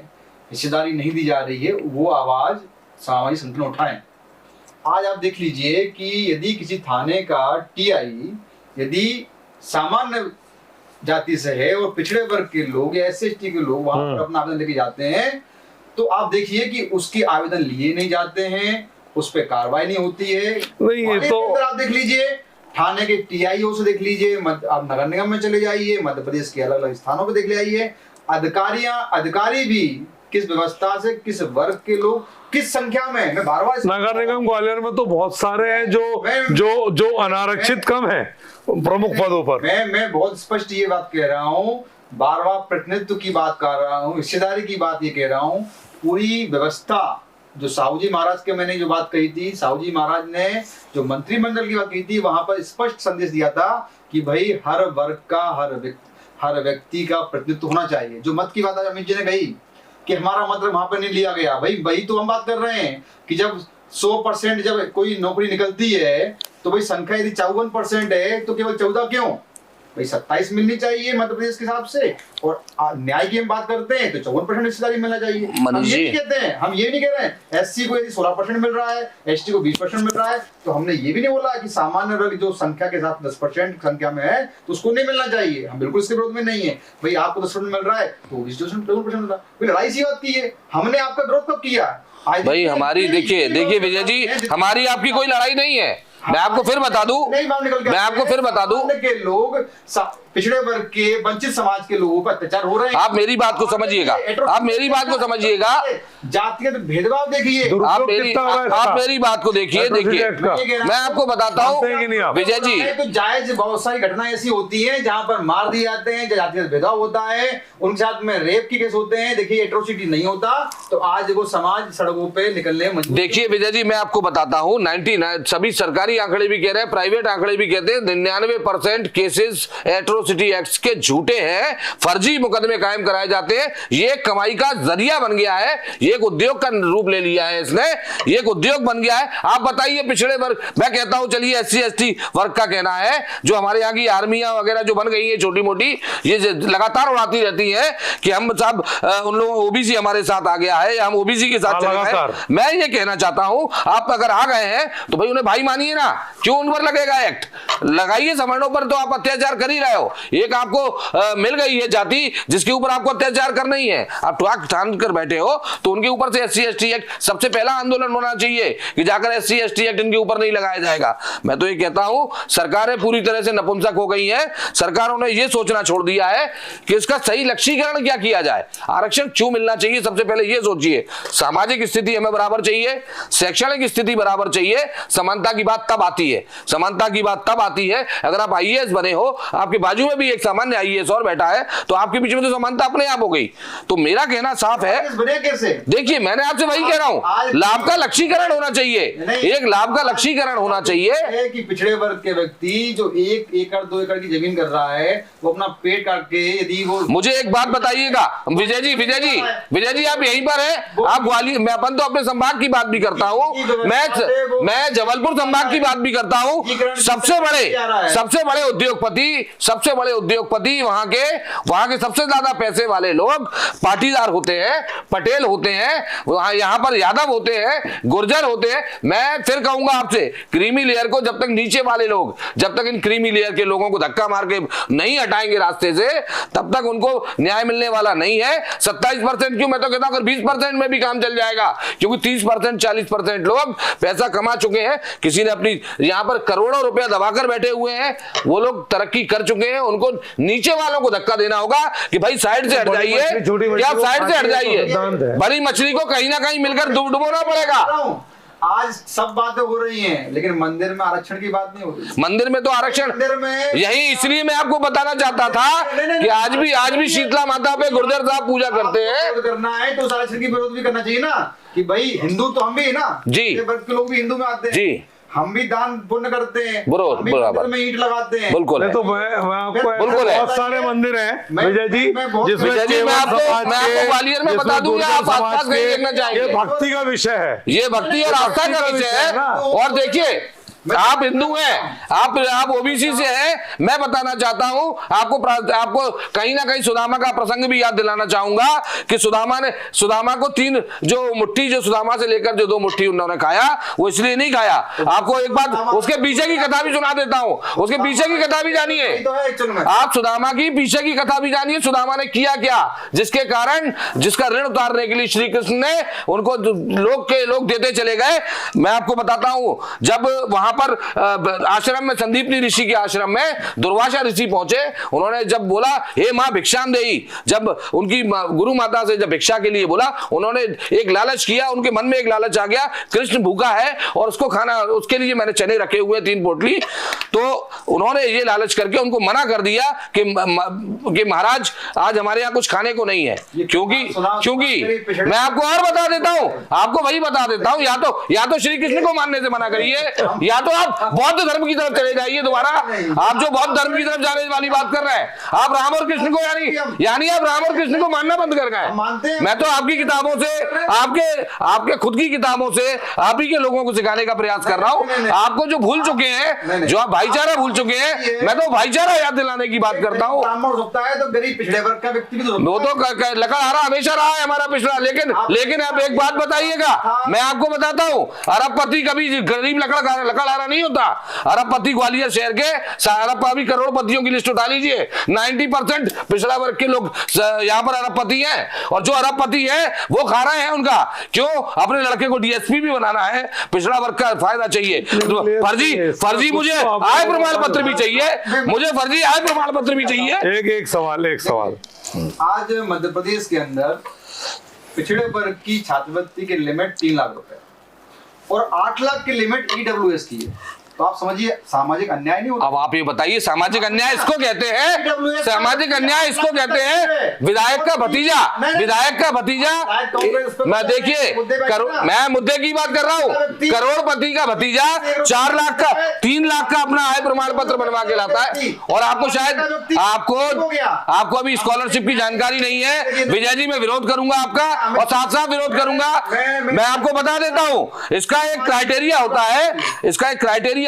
हिस्सेदारी नहीं दी जा रही है, वो आवाज सामाजिक संगठन उठाएं। आज आप देख लीजिए कि यदि किसी थाने का टीआई यदि सामान्य जाति से है और पिछड़े वर्ग के लोग या SC/ST के लोग वहां पर अपना आवेदन लेके जाते हैं, तो आप देखिए कि उसकी आवेदन लिए नहीं जाते हैं, उस पर कार्रवाई नहीं होती है। नहीं, ये तो आप देख लीजिए, थाने के TIO से देख लीजिए, आप नगर निगम में चले जाइए, मध्य प्रदेश के अलग अलग स्थानों पर देख ले आइए, अधिकारी भी किस व्यवस्था से, किस वर्ग के लोग, किस संख्या में, मैं बार बार नगर निगम ग्वालियर में तो बहुत सारे हैं जो अनारक्षित कम है प्रमुख पदों पर। मैं बहुत स्पष्ट ये बात कह रहा हूँ, बार बार प्रतिनिधित्व की बात कर रहा हूँ, हिस्सेदारी की बात ये कह रहा हूँ। पूरी व्यवस्था जो साहू जी महाराज के मैंने जो बात कही थी, साहू जी महाराज ने जो मंत्रिमंडल की बात कही थी, वहां पर स्पष्ट संदेश दिया था कि भाई हर वर्ग का, हर व्यक्ति का प्रतिनिधित्व होना चाहिए। जो मत की बात अमित जी ने कही कि हमारा मत वहां पर नहीं लिया गया, भाई वही तो हम बात कर रहे हैं कि जब 100% जब कोई नौकरी निकलती है तो भाई संख्या यदि 54% है तो केवल 14 क्यों, भाई 27 मिलनी चाहिए मध्य प्रदेश के हिसाब से। और न्याय की हम बात करते हैं तो 54% हिस्सेदारी मिलना चाहिए। हम ये नहीं कहते हैं, हम ये नहीं कह रहे हैं SC को यदि 16% मिल रहा है, ST को 20% मिल रहा है, तो हमने ये भी नहीं बोला कि सामान्य वर्ग जो संख्या के साथ 10% संख्या में है तो उसको नहीं मिलना चाहिए। हम बिल्कुल इसके विरोध में नहीं है, भाई आपको 10% मिल रहा है तो 20% मिल रहा है, कोई लड़ाई सी बात की है। हमने आपका विरोध कब किया भाई? हमारी देखिए विजय जी, हमारी आपकी कोई लड़ाई नहीं है। मैं आपको फिर बता दूं के लोग पिछड़े वर्ग के, वंचित समाज के लोगों पर अत्याचार हो रहे हैं। आप मेरी बात को समझिएगा, जातिगत भेदभाव देखिए, आप मेरी बात को देखिए। मैं आपको बताता हूँ विजय जी, तो जायज बहुत सारी घटनाएं ऐसी होती हैं जहां पर मार दिए जाते हैं, जातिगत भेदभाव होता है, उनके साथ में रेप के केस होते हैं। देखिए एट्रोसिटी नहीं होता तो आज वो समाज सड़कों पे निकलने मजबूर। देखिए विजय जी, मैं आपको बताता हूँ, 99 सभी सरकारी आंकड़े भी कह रहे हैं, प्राइवेट आंकड़े भी कहते हैं 99% केसेस एट्रोसिटी एक्ट के झूठे हैं, फर्जी मुकदमे कायम कराए जाते हैं। ये कमाई का जरिया बन गया है, ये एक उद्योग का रूप ले लिया है इसने, ये एक उद्योग बन गया है। आप बताइए पिछड़े वर्ग, मैं कहता हूं चलिए SC/ST वर्ग का कहना है, जो हमारे यहाँ की आर्मियां वगैरह जो बन गई है छोटी मोटी, ये लगातार उड़ाती रहती है कि हम सब उन लोगों OBC हमारे साथ आ गया है या हम OBC के साथ चल रहे हैं। मैं ये कहना चाहता हूं, आप अगर आ गए हैं तो भाई उन्हें भाई मानिए ना, क्यों उन पर लगेगा एक्ट? लगाइए सवर्णों पर, तो आप अत्याचार कर ही रहे हो। एक आपको मिल गई है जाति जिसके ऊपर आपको अत्याचार करना ही है, आप ट्रैक ठान कर बैठे हो, तो उनके ऊपर से SC/ST एक्ट सबसे पहला आंदोलन होना चाहिए कि जाकर SC/ST एक्ट इनके ऊपर नहीं लगाया जाएगा। मैं तो ये कहता हूं सरकारें पूरी तरह से नपुंसक हो गई हैं। सरकारों ने ये सोचना छोड़ दिया है कि इसका सही लक्ष्यीकरण क्या किया जाए, आरक्षण क्यों मिलना चाहिए। सबसे पहले ये सोचिए, सामाजिक स्थिति हमें बराबर चाहिए, शैक्षणिक स्थिति बराबर चाहिए, समानता की बात तब आती है। समानता की बात तब आती है अगर आप IAS बने हो, आपके बाजू में भी एक सामान्य IAS और बैठा है, तो आपके बीच में तो समानता अपने आप हो गई। तो मेरा कहना साफ है, देखिए मैंने आपसे वही कह रहा हूं, लाभ का लक्ष्यीकरण होना चाहिए, एक लाभ का लक्ष्यीकरण होना चाहिए कि पिछड़े वर्ग के व्यक्ति जो 1 एकड़ 2 एकड़ की जमीन कर रहा है, वो अपना पेट काट के, यदि वो, मुझे एक बात बताइएगा विजय जी, आप यहीं पर हैं, आप ग्वालियर, मैं अपन तो अपने संभाग की बात भी करता हूं, मैं जबलपुर संभाग की बात भी करता हूं। सबसे बड़े उद्योगपति वहां के सबसे ज्यादा पैसे वाले लोग पाटीदार होते हैं, पटेल होते हैं, वहां यहाँ पर यादव होते हैं, गुर्जर होते हैं। मैं फिर कहूंगा आपसे, क्रीमी लेयर को जब तक नीचे वाले लोग, जब तक इन क्रीमी लेयर के लोगों को धक्का मार के नहीं हटाएंगे रास्ते से, तब तक उनको न्याय मिलने वाला नहीं है। 27% क्यों, मैं तो कहता हूं अगर 20% में भी काम चल जाएगा, क्योंकि 30% 40% लोग पैसा कमा चुके हैं, किसी ने अपनी यहाँ पर करोड़ों रुपया दबाकर बैठे हुए हैं, वो लोग तरक्की कर चुके हैं। उनको नीचे वालों को धक्का देना होगा कि भाई साइड से हट जाइए, क्या साइड से हट जाइए, बड़ी मछली को कहीं ना कहीं मिलकर डुबोना पड़ेगा। आज सब बातें हो रही हैं, लेकिन मंदिर में आरक्षण की बात नहीं हो रही। मंदिर में तो आरक्षण, यही इसलिए मैं आपको बताना चाहता था कि आज भी शीतला माता पे गुर्जर साहब पूजा करते हैं। करना है तो उस आरक्षण की विरोध भी करना चाहिए ना, कि भाई हिंदू तो हम भी है ना जी, वर्ग के लोग भी हिंदू में आते हैं जी, हम भी दान पुण्य करते हैं, बराबर में ईंट लगाते हैं। बिल्कुल तो मैं आपको बहुत सारे मंदिर हैं विजय जी, जिसमें मैं आपको ग्वालियर में बता दूंगा, आप आसपास नहीं देखना चाहिए। ये भक्ति का विषय है, ये भक्ति और आस्था का विषय है। और देखिए आप हिंदू हैं, आप ओबीसी से हैं। मैं बताना चाहता हूं आपको कहीं ना कहीं सुदामा का प्रसंग भी याद दिलाना चाहूंगा कि सुदामा को 3 जो मुट्ठी जो सुदामा से लेकर जो 2 मुट्ठी उन्होंने खाया, वो इसलिए नहीं खाया। आपको एक बात उसके पीछे की कथा भी सुना देता हूं, उसके पीछे की कथा भी जानिए। आप सुदामा की पीछे की कथा भी जानिए, सुदामा ने किया क्या जिसके कारण जिसका ऋण उतारने के लिए श्री कृष्ण ने उनको लोग देते चले गए। मैं आपको बताता हूं, जब वहां पर आश्रम में संदीपनी ऋषि के आश्रम में दुर्वासा ऋषि पहुंचे, उन्होंने जब बोला हे मां भिक्षाम देही, जब उनकी गुरु माता से जब भिक्षा के लिए बोला, उन्होंने एक लालच किया, उनके मन में एक लालच आ गया, कृष्ण भूखा है और उसको खाना, उसके लिए मैंने चने रखे हुए 3 पोटली। तो उन्होंने ये लालच करके उनको मना कर दिया कि महाराज आज हमारे यहाँ कुछ खाने को नहीं है, क्योंकि मैं आपको और बता देता हूं, आपको वही बता देता हूं, या तो श्री कृष्ण को मानने से मना करिए, या तो आप बौद्ध धर्म की तरफ चले जाइए दोबारा। आप जो बौद्ध धर्म की तरफ जाने वाली बात कर रहे हैं, आप राम और कृष्ण को यानी आप राम और कृष्ण को मानना बंद कर गए। मैं तो आपकी किताबों से, आपके खुद की किताबों से आप ही के लोगों को सिखाने का प्रयास कर रहा हूं। आपको जो भूल चुके हैं, जो आप भाईचारा भूल चुके हैं, मैं तो भाईचारा याद दिलाने की बात करता हूँ। तो गरीब पिछड़े वर्ग का व्यक्ति भी तो वो तो लकड़हारा हमेशा रहा है हमारा पिछड़ा, लेकिन आप एक बात बताइएगा, मैं आपको बताता हूँ, अरबपति कभी गरीब लकड़हारा नहीं होता। अरबपति ग्वालियर शहर के अरबपति करोड़पतियों की लिस्ट उठा लीजिए, 90% पिछड़ा वर्ग के लोग यहाँ पर अरबपति हैं, और जो अरबपति है वो खा रहे हैं उनका। क्यों? अपने लड़के को डीएसपी भी बनाना है, पिछड़ा वर्ग का फायदा चाहिए। फर्जी मुझे आय प्रमाण पत्र भी चाहिए, मुझे फर्जी आय प्रमाण पत्र भी चाहिए। एक सवाल आज मध्य प्रदेश के अंदर पिछड़े वर्ग की छात्रवृत्ति की लिमिट 3 लाख रुपए और 8 लाख की लिमिट ईडब्ल्यूएस की है। तो आप समझिए सामाजिक अन्याय नहीं होता। अब आप ये बताइए, सामाजिक अन्याय इसको कहते हैं, सामाजिक अन्याय इसको कहते हैं। विधायक का भतीजा मैं देखिए मैं मुद्दे की बात कर रहा हूँ, करोड़पति का भतीजा 4 लाख का 3 लाख का अपना आय प्रमाण पत्र बनवा के लाता है, और आपको शायद आपको अभी स्कॉलरशिप की जानकारी नहीं है। विजय जी, मैं विरोध करूंगा आपका, और साथ साथ विरोध करूंगा। मैं आपको बता देता हूं, इसका एक क्राइटेरिया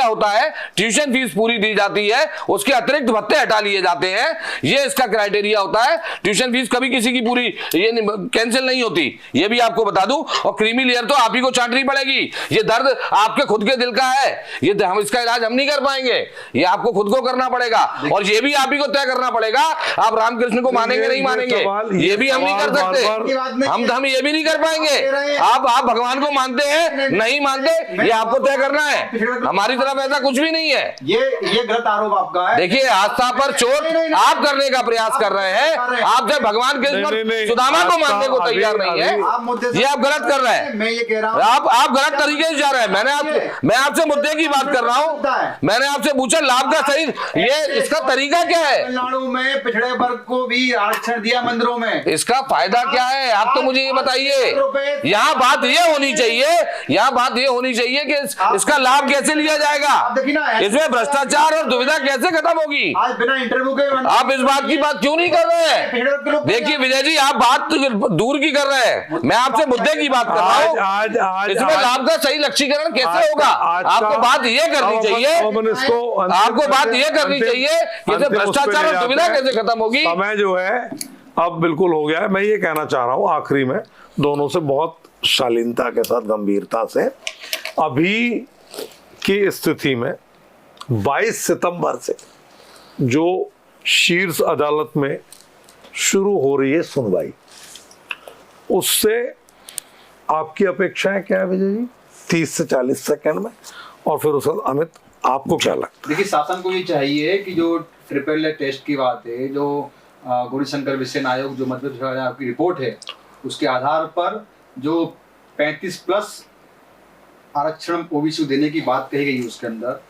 होता है, ट्यूशन फीस पूरी दी जाती है, उसके अतिरिक्त भत्ते हटा लिए जाते हैं, ये इसका क्राइटेरिया होता है। ट्यूशन फीस कभी किसी की पूरी ये कैंसिल नहीं होती, ये भी आपको बता दूं। और क्रीमी लेयर तो आप ही को चाटनी पड़ेगी, ये दर्द आपके खुद के दिल का है, ये हम इसका इलाज हम नहीं कर पाएंगे, ये आपको खुद को करना पड़ेगा, और ये भी आप ही को तय करना पड़ेगा। आप रामकृष्ण को मानेंगे नहीं मानेंगे, ये भी हम नहीं कर सकते, हम ये भी नहीं कर पाएंगे। आप भगवान को मानते हैं नहीं मानते, ये आपको तय करना है, हमारी तरफ ऐसा कुछ भी नहीं है। ये गलत आरोप आपका है। देखिए, आस्था पर चोट आप करने का प्रयास कर रहे हैं। आप जब भगवान के सुदामा को मानने को तैयार नहीं है, ये आप गलत कर रहे हैं। मैं ये कह रहा हूं, आप गलत तरीके से जा रहे हैं। मैं आपसे मुद्दे की बात कर रहा हूँ, मैंने आपसे पूछा लाभ का सही, ये इसका तरीका क्या है? तमिलनाडु में पिछड़े वर्ग को भी आरक्षण दिया मंदिरों में, इसका फायदा क्या है? आप तो मुझे ये बताइए। यहाँ बात ये होनी चाहिए कि इसका लाभ कैसे लिया जाएगा, इसमें भ्रष्टाचार और दुविधा कैसे खत्म होगी। आज बिना इंटरव्यू के आप इस बात की बात क्यों नहीं कर रहे हैं? देखिए विजय जी, आप बात दूर की कर रहे हैं, मैं आपसे मुद्दे की बात कर रहा हूँ। इसमें लाभ का सही लक्ष्यीकरण कैसे होगा? आपको बात ये करनी चाहिए, कि भ्रष्टाचार और दुविधा कैसे खत्म होगी। समय जो है अब बिल्कुल हो गया है। मैं ये कहना चाह रहा हूँ आखिरी में, दोनों से बहुत शालीनता के साथ, गंभीरता से, अभी की स्थिति में 22 सितंबर से जो शीर्ष अदालत में शुरू हो रही है सुनवाई, उससे आपकी अपेक्षाएं क्या है विजय जी? 30 से 40 सेकंड में, और फिर उस अमित आपको क्या लगता है? देखिए, शासन को ये चाहिए कि जो ट्रिपल टेस्ट की बात है, जो गौरीशंकर विषयन आयोग जो मध्य प्रदेश आपकी रिपोर्ट है, उसके आधार पर जो 35+ आरक्षण ओबीसी देने की बात कही गई उसके अंदर,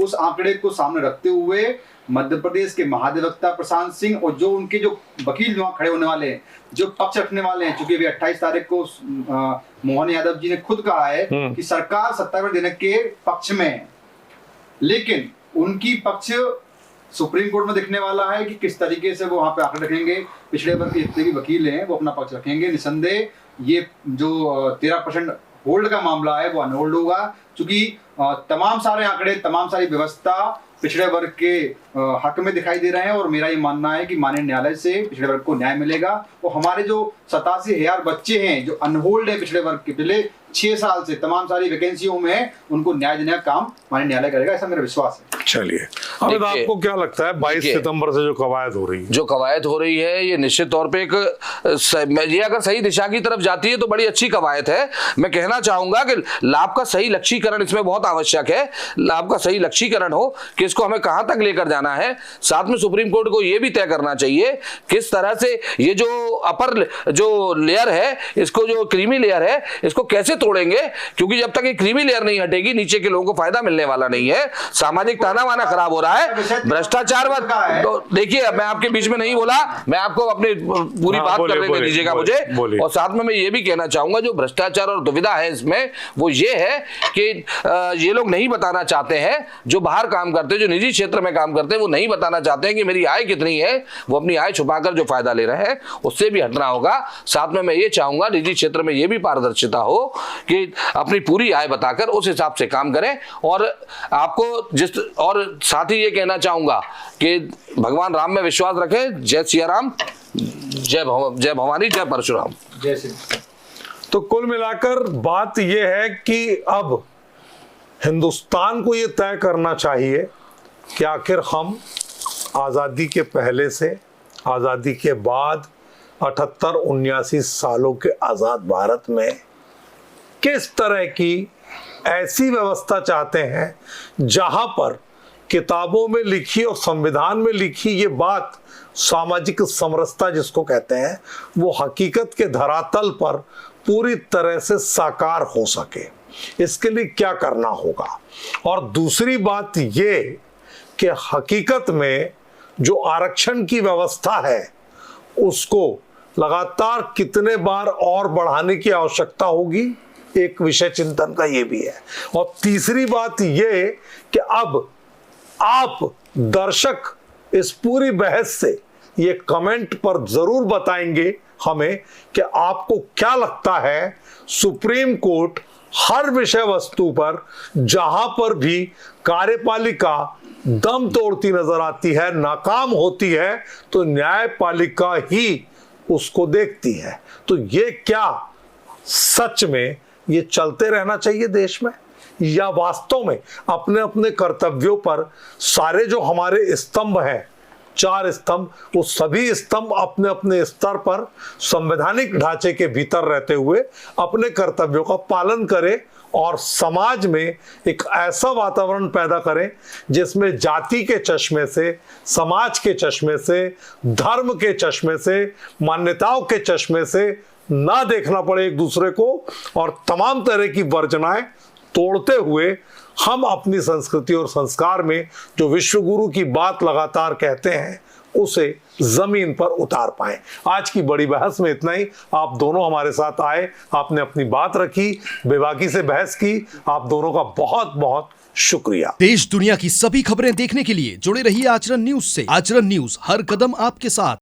उस आंकड़े को सामने रखते हुए मध्य प्रदेश के महाधिवक्ता प्रशांत सिंह और जो उनके जो वकील वहां खड़े होने वाले हैं, जो पक्ष रखने वाले हैं, चूंकि अभी 28 तारीख को मोहन यादव जी ने खुद कहा है कि सरकार सत्तारूढ़ देने के पक्ष में है, लेकिन उनकी पक्ष सुप्रीम कोर्ट में दिखने वाला है कि किस तरीके से वो वहां पे आंकड़े रखेंगे। पिछड़े वर्ग के जितने भी वकील हैं वो अपना पक्ष रखेंगे। निसंदेह ये जो 13% होल्ड का मामला है वो अनहोल्ड होगा, क्योंकि तमाम सारे आंकड़े, तमाम सारी व्यवस्था पिछड़े वर्ग के हक में दिखाई दे रहे हैं। और मेरा ये मानना है कि माननीय न्यायालय से पिछड़े वर्ग को न्याय मिलेगा। और हमारे जो 87,000 बच्चे हैं जो अनहोल्ड है पिछड़े वर्ग के, पिछले 6 साल से तमाम सारी वैकेंसियों में उनको न्याय देने का काम माननीय न्यायालय करेगा, ऐसा मेरा विश्वास है। चलिए, अब आपको क्या लगता है 22 सितंबर से जो कवायद हो रही है, जो कवायद हो रही है, ये निश्चित तौर पे एक ये अगर सही दिशा की तरफ जाती है तो बड़ी अच्छी कवायद है। मैं कहना चाहूंगा कि लाभ का सही लक्ष्यीकरण इसमें बहुत आवश्यक है। लाभ का सही लक्ष्यीकरण हो कि इसको हमें कहां तक लेकर जाना है। साथ में सुप्रीम कोर्ट को यह भी तय करना चाहिए किस तरह से ये जो अपर जो लेयर है, इसको जो क्रीमी लेयर है, इसको कैसे तोड़ेंगे, क्योंकि जब तक ये क्रीमी लेयर नहीं हटेगी नीचे के लोगों को फायदा मिलने वाला नहीं है। सामाजिक ताना वाना खराब हो रहा है, भ्रष्टाचार। तो देखिए, मैं आपके बीच में नहीं बोला, मैं आपको अपनी पूरी बात करने दीजिएगा मुझे। और साथ में मैं ये भी कहना चाहूंगा जो भ्रष्टाचार और दुविधा है इसमें, वो ये है कि ये लोग नहीं बताना चाहते हैं, जो बाहर काम करते हैं, जो निजी क्षेत्र में काम करते हैं, वो नहीं बताना चाहते हैं कि मेरी आय कितनी है। वो अपनी आय छुपाकर जो फायदा ले रहे हैं, उससे भी हटना होगा। साथ में मैं ये चाहूंगा निजी क्षेत्र में ये भी पारदर्शिता हो कि अपनी पूरी आय बताकर उस हिसाब से काम करें। और आपको और साथ ही ये कहना चाहूंगा कि भगवान राम में विश्वास रखें। जय सिया राम, जय भवानी, जय परशुराम, जय श्री। तो कुल मिलाकर बात यह है कि अब हिंदुस्तान को यह तय करना चाहिए कि आखिर हम आज़ादी के पहले से आज़ादी के बाद 78-79 सालों के आज़ाद भारत में किस तरह की ऐसी व्यवस्था चाहते हैं जहां पर किताबों में लिखी और संविधान में लिखी ये बात, सामाजिक समरसता जिसको कहते हैं, वो हकीकत के धरातल पर पूरी तरह से साकार हो सके। इसके लिए क्या करना होगा। और दूसरी बात ये कि हकीकत में जो आरक्षण की व्यवस्था है उसको लगातार कितने बार और बढ़ाने की आवश्यकता होगी, एक विषय चिंतन का ये भी है। और तीसरी बात ये कि अब आप दर्शक इस पूरी बहस से ये कमेंट पर जरूर बताएंगे हमें कि आपको क्या लगता है सुप्रीम कोर्ट हर विषय वस्तु पर जहां पर भी कार्यपालिका दम तोड़ती नजर आती है, नाकाम होती है, तो न्यायपालिका ही उसको देखती है। तो ये क्या सच में ये चलते रहना चाहिए देश में, या वास्तव में अपने अपने कर्तव्यों पर सारे जो हमारे स्तंभ हैं, 4 स्तंभ, वो सभी स्तंभ अपने अपने स्तर पर संवैधानिक ढांचे के भीतर रहते हुए अपने कर्तव्यों का पालन करें और समाज में एक ऐसा वातावरण पैदा करें जिसमें जाति के चश्मे से, समाज के चश्मे से, धर्म के चश्मे से, मान्यताओं के चश्मे से ना देखना पड़े एक दूसरे को, और तमाम तरह की वर्जनाएं तोड़ते हुए हम अपनी संस्कृति और संस्कार में जो विश्व गुरु की बात लगातार कहते हैं उसे जमीन पर उतार पाएं। आज की बड़ी बहस में इतना ही। आप दोनों हमारे साथ आए, आपने अपनी बात रखी, बेबाकी से बहस की, आप दोनों का बहुत बहुत शुक्रिया। देश दुनिया की सभी खबरें देखने के लिए जुड़े रहिए आचरण न्यूज से। आचरण न्यूज हर कदम आपके साथ।